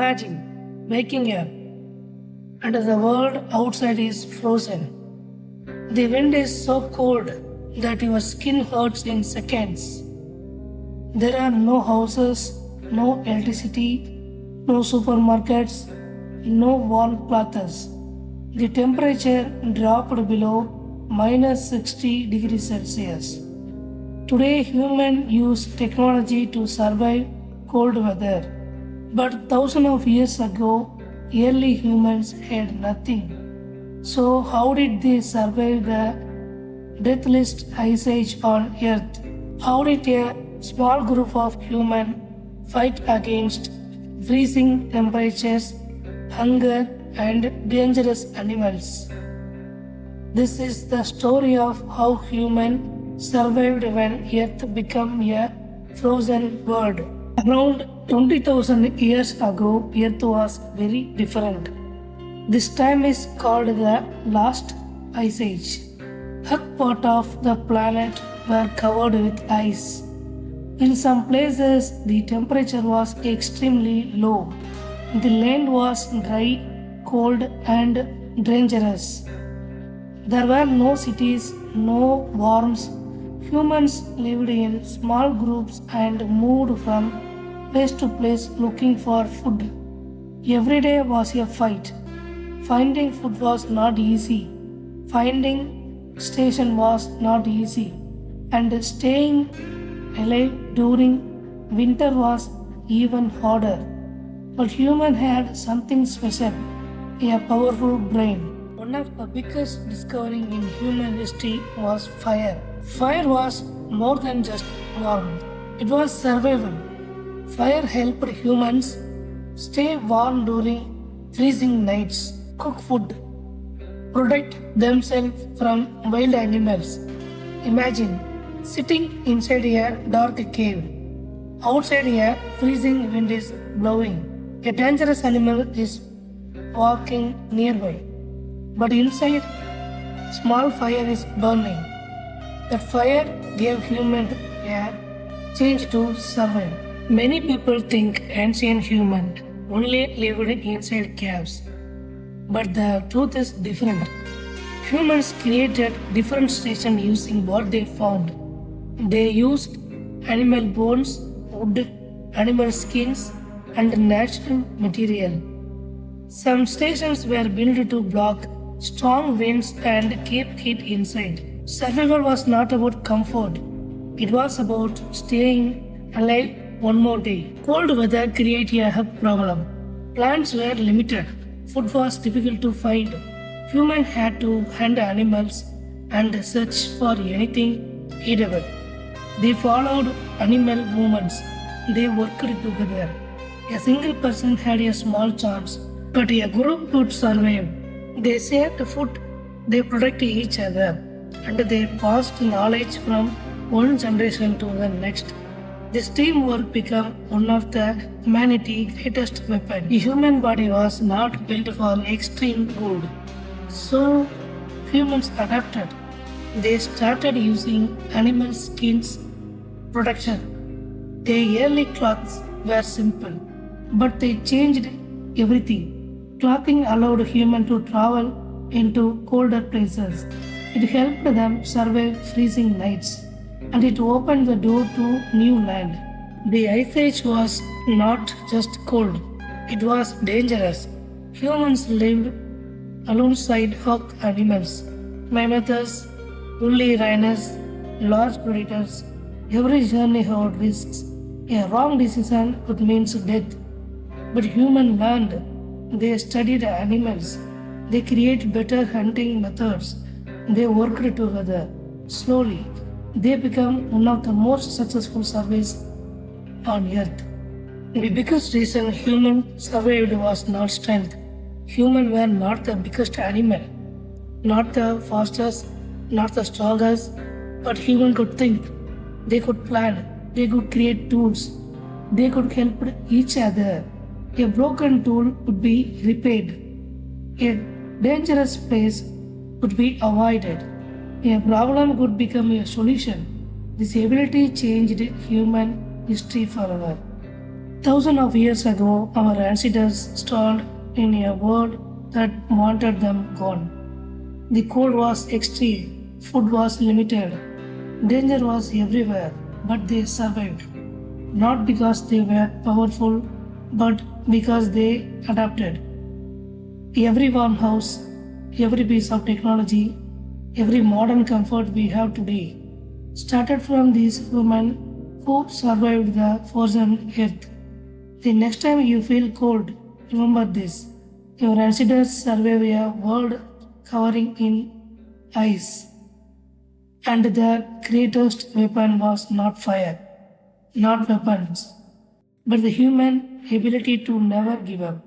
Imagine waking up and the world outside is frozen. The wind is so cold that your skin hurts in seconds. There are no houses, no electricity, no supermarkets, no warm clothes. The temperature dropped below minus 60 degrees Celsius. Today, humans use technology to survive cold weather. But thousands of years ago, early humans had nothing. So, how did they survive the Deadliest ice age on Earth? How did a small group of humans fight against freezing temperatures, hunger, and dangerous animals? This is the story of how humans survived when Earth became a frozen world. Around 20,000 years ago, Earth was very different. This time is called the last ice age. Half part of the planet were covered with ice. In some places, the temperature was extremely low. The land was dry, cold, and dangerous. There were no cities, no farms. Humans lived in small groups and moved from place to place looking for food. Every day was a fight. Finding food was not easy. Finding station was not easy. And staying alive during winter was even harder. But human had something special, a powerful brain. One of the biggest discoveries in human history was fire. Fire was more than just warmth, it was survival. Fire helped humans stay warm during freezing nights, cook food, protect themselves from wild animals. Imagine sitting inside a dark cave. Outside a freezing wind is blowing. A dangerous animal is walking nearby. But inside, small fire is burning. That fire gave humans a chance to survive. Many people think ancient humans only lived inside caves. But the truth is different. Humans created different stations using what they found. They used animal bones, wood, animal skins, and natural material. Some stations were built to block strong winds and keep heat inside. Survival was not about comfort, it was about staying alive one more day. Cold weather created a problem. Plants were limited, food was difficult to find. Humans had to hunt animals and search for anything edible. They followed animal movements. They worked together. A single person had a small chance, but a group could survive. They shared food, they protected each other, and they passed knowledge from one generation to the next. This teamwork became one of the humanity's greatest weapons. The human body was not built for extreme cold, so humans adapted. They started using animal skins protection. Their early clothes were simple, but they changed everything. Clothing allowed humans to travel into colder places. It helped them survive freezing nights, and it opened the door to new land. The Ice Age was not just cold, it was dangerous. Humans lived alongside hawk animals, mammoths, woolly rhinos, large predators. Every journey had risks. A wrong decision could mean death. But humans learned. They studied animals. They created better hunting methods. They worked together. Slowly, they became one of the most successful surveys on Earth. The biggest reason humans survived was not strength. Humans were not the biggest animal, not the fastest, not the strongest, but humans could think. They could plan. They could create tools. They could help each other. A broken tool could be repaired. A dangerous place could be avoided. A problem could become a solution. This ability changed human history forever. Thousands of years ago, our ancestors stalled in a world that wanted them gone. The cold was extreme, food was limited, danger was everywhere, but they survived. Not because they were powerful, but because they adapted. Every warm house, every piece of technology, every modern comfort we have today started from these women who survived the frozen earth. The next time you feel cold, remember this. Your ancestors survived a world covering in ice, and their greatest weapon was not fire, not weapons, but the human ability to never give up.